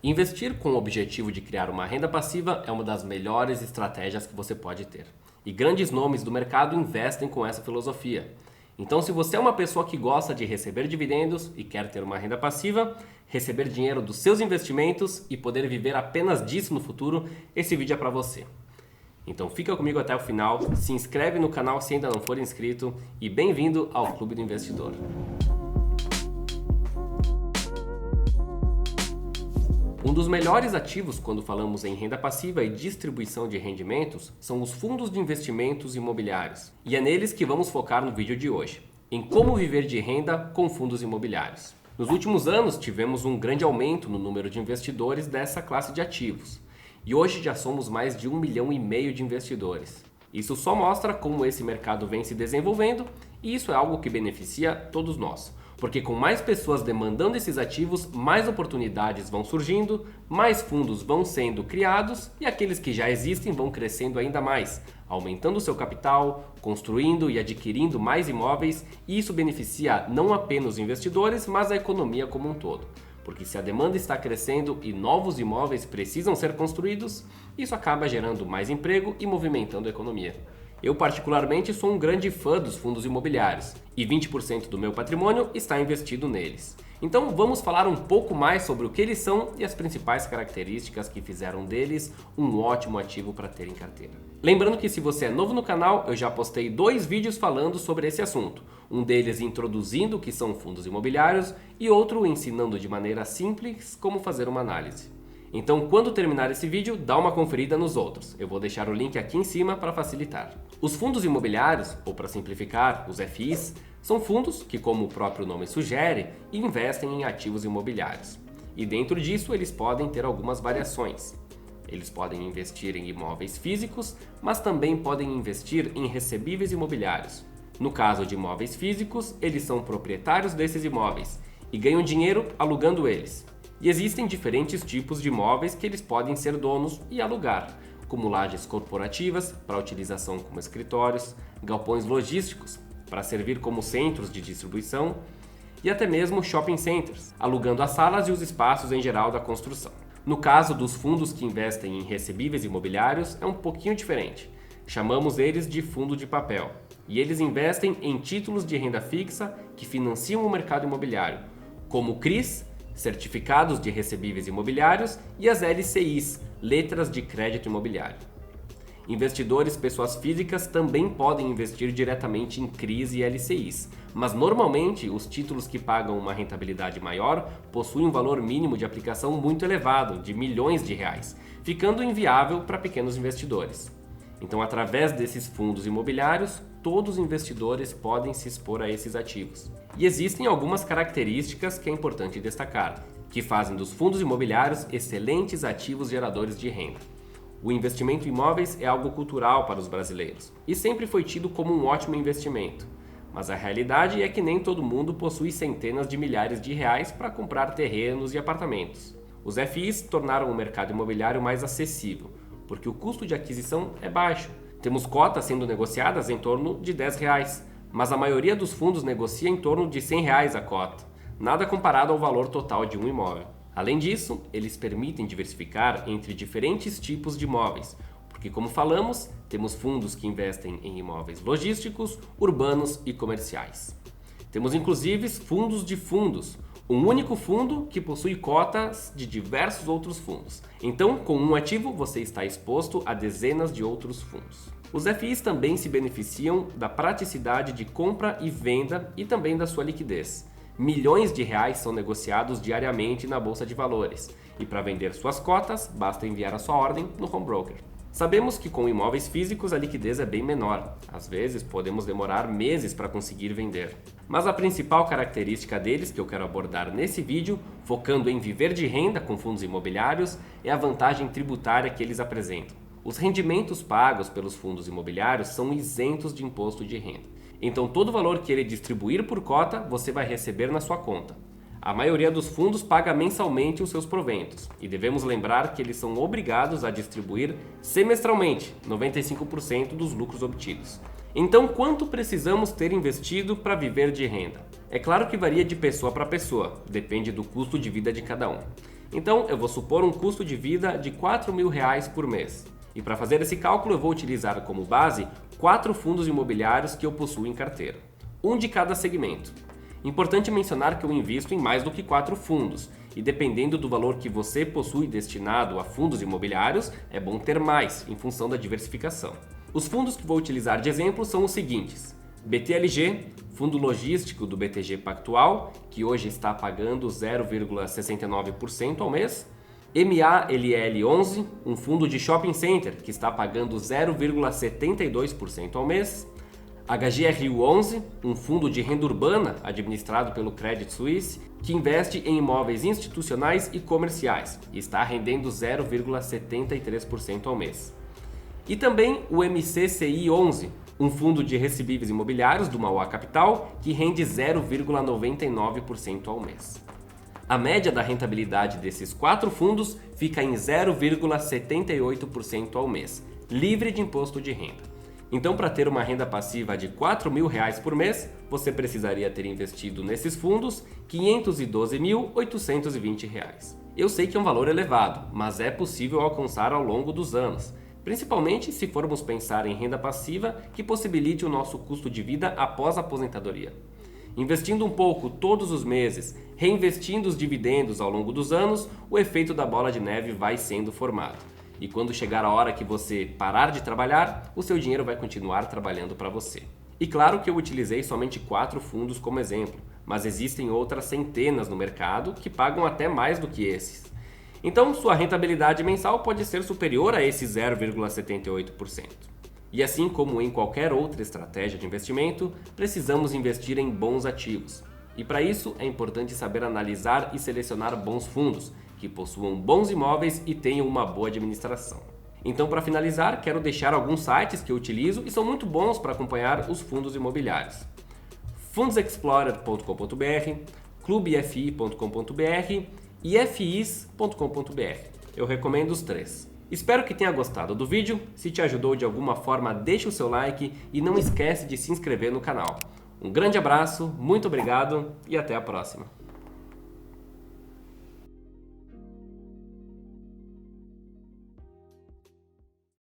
Investir com o objetivo de criar uma renda passiva é uma das melhores estratégias que você pode ter. E grandes nomes do mercado investem com essa filosofia. Então, se você é uma pessoa que gosta de receber dividendos e quer ter uma renda passiva, receber dinheiro dos seus investimentos e poder viver apenas disso no futuro, esse vídeo é para você. Então fica comigo até o final, se inscreve no canal se ainda não for inscrito e bem-vindo ao Clube do Investidor. Um dos melhores ativos quando falamos em renda passiva e distribuição de rendimentos são os fundos de investimentos imobiliários. E é neles que vamos focar no vídeo de hoje, em como viver de renda com fundos imobiliários. Nos últimos anos tivemos um grande aumento no número de investidores dessa classe de ativos. E hoje já somos mais de 1,5 milhão de investidores. Isso só mostra como esse mercado vem se desenvolvendo e isso é algo que beneficia todos nós. Porque com mais pessoas demandando esses ativos, mais oportunidades vão surgindo, mais fundos vão sendo criados e aqueles que já existem vão crescendo ainda mais, aumentando seu capital, construindo e adquirindo mais imóveis, e isso beneficia não apenas os investidores, mas a economia como um todo. Porque se a demanda está crescendo e novos imóveis precisam ser construídos, isso acaba gerando mais emprego e movimentando a economia. Eu particularmente sou um grande fã dos fundos imobiliários e 20% do meu patrimônio está investido neles. Então vamos falar um pouco mais sobre o que eles são e as principais características que fizeram deles um ótimo ativo para ter em carteira. Lembrando que se você é novo no canal, eu já postei 2 vídeos falando sobre esse assunto. Um deles introduzindo o que são fundos imobiliários e outro ensinando de maneira simples como fazer uma análise. Então, quando terminar esse vídeo, dá uma conferida nos outros. Eu vou deixar o link aqui em cima para facilitar. Os fundos imobiliários, ou para simplificar, os FIs, são fundos que, como o próprio nome sugere, investem em ativos imobiliários. E dentro disso, eles podem ter algumas variações. Eles podem investir em imóveis físicos, mas também podem investir em recebíveis imobiliários. No caso de imóveis físicos, eles são proprietários desses imóveis e ganham dinheiro alugando eles. E existem diferentes tipos de imóveis que eles podem ser donos e alugar, como lajes corporativas para utilização como escritórios, galpões logísticos para servir como centros de distribuição e até mesmo shopping centers, alugando as salas e os espaços em geral da construção. No caso dos fundos que investem em recebíveis imobiliários é um pouquinho diferente. Chamamos eles de fundo de papel e eles investem em títulos de renda fixa que financiam o mercado imobiliário, como CRIs, certificados de recebíveis imobiliários, e as LCIs, letras de crédito imobiliário. Investidores pessoas físicas também podem investir diretamente em CRIs e LCIs, mas normalmente os títulos que pagam uma rentabilidade maior possuem um valor mínimo de aplicação muito elevado, de milhões de reais, ficando inviável para pequenos investidores. Então, através desses fundos imobiliários, todos os investidores podem se expor a esses ativos. E existem algumas características que é importante destacar, que fazem dos fundos imobiliários excelentes ativos geradores de renda. O investimento em imóveis é algo cultural para os brasileiros e sempre foi tido como um ótimo investimento. Mas a realidade é que nem todo mundo possui centenas de milhares de reais para comprar terrenos e apartamentos. Os FIs tornaram o mercado imobiliário mais acessível, porque o custo de aquisição é baixo. Temos cotas sendo negociadas em torno de R$10, mas a maioria dos fundos negocia em torno de R$100 a cota, nada comparado ao valor total de um imóvel. Além disso, eles permitem diversificar entre diferentes tipos de imóveis, porque como falamos, temos fundos que investem em imóveis logísticos, urbanos e comerciais. Temos inclusive fundos de fundos, um único fundo que possui cotas de diversos outros fundos. Então, com um ativo, você está exposto a dezenas de outros fundos. Os FIs também se beneficiam da praticidade de compra e venda e também da sua liquidez. Milhões de reais são negociados diariamente na Bolsa de Valores e para vender suas cotas, basta enviar a sua ordem no home broker. Sabemos que com imóveis físicos a liquidez é bem menor, às vezes podemos demorar meses para conseguir vender. Mas a principal característica deles que eu quero abordar nesse vídeo, focando em viver de renda com fundos imobiliários, é a vantagem tributária que eles apresentam. Os rendimentos pagos pelos fundos imobiliários são isentos de imposto de renda. Então todo valor que ele distribuir por cota, você vai receber na sua conta. A maioria dos fundos paga mensalmente os seus proventos e devemos lembrar que eles são obrigados a distribuir semestralmente 95% dos lucros obtidos. Então, quanto precisamos ter investido para viver de renda? É claro que varia de pessoa para pessoa, depende do custo de vida de cada um. Então eu vou supor um custo de vida de R$4.000 por mês. E para fazer esse cálculo eu vou utilizar como base 4 fundos imobiliários que eu possuo em carteira, um de cada segmento. Importante mencionar que eu invisto em mais do que 4 fundos, e dependendo do valor que você possui destinado a fundos imobiliários, é bom ter mais, em função da diversificação. Os fundos que vou utilizar de exemplo são os seguintes: BTLG, fundo logístico do BTG Pactual, que hoje está pagando 0,69% ao mês. MALL11, um fundo de shopping center, que está pagando 0,72% ao mês. HGRU11, um fundo de renda urbana administrado pelo Credit Suisse, que investe em imóveis institucionais e comerciais e está rendendo 0,73% ao mês. E também o MCCI11, um fundo de recebíveis imobiliários do Mauá Capital, que rende 0,99% ao mês. A média da rentabilidade desses 4 fundos fica em 0,78% ao mês, livre de imposto de renda. Então, para ter uma renda passiva de R$4.000 por mês, você precisaria ter investido nesses fundos R$512.820. Eu sei que é um valor elevado, mas é possível alcançar ao longo dos anos, principalmente se formos pensar em renda passiva que possibilite o nosso custo de vida após a aposentadoria. Investindo um pouco todos os meses, reinvestindo os dividendos ao longo dos anos, o efeito da bola de neve vai sendo formado. E quando chegar a hora que você parar de trabalhar, o seu dinheiro vai continuar trabalhando para você. E claro que eu utilizei somente 4 fundos como exemplo, mas existem outras centenas no mercado que pagam até mais do que esses. Então, sua rentabilidade mensal pode ser superior a esse 0,78%. E assim como em qualquer outra estratégia de investimento, precisamos investir em bons ativos. E para isso é importante saber analisar e selecionar bons fundos, que possuam bons imóveis e tenham uma boa administração. Então, para finalizar, quero deixar alguns sites que eu utilizo e são muito bons para acompanhar os fundos imobiliários: fundexplorer.com.br, clubefi.com.br e fis.com.br. Eu recomendo os 3. Espero que tenha gostado do vídeo. Se te ajudou de alguma forma, deixa o seu like e não esquece de se inscrever no canal. Um grande abraço, muito obrigado e até a próxima.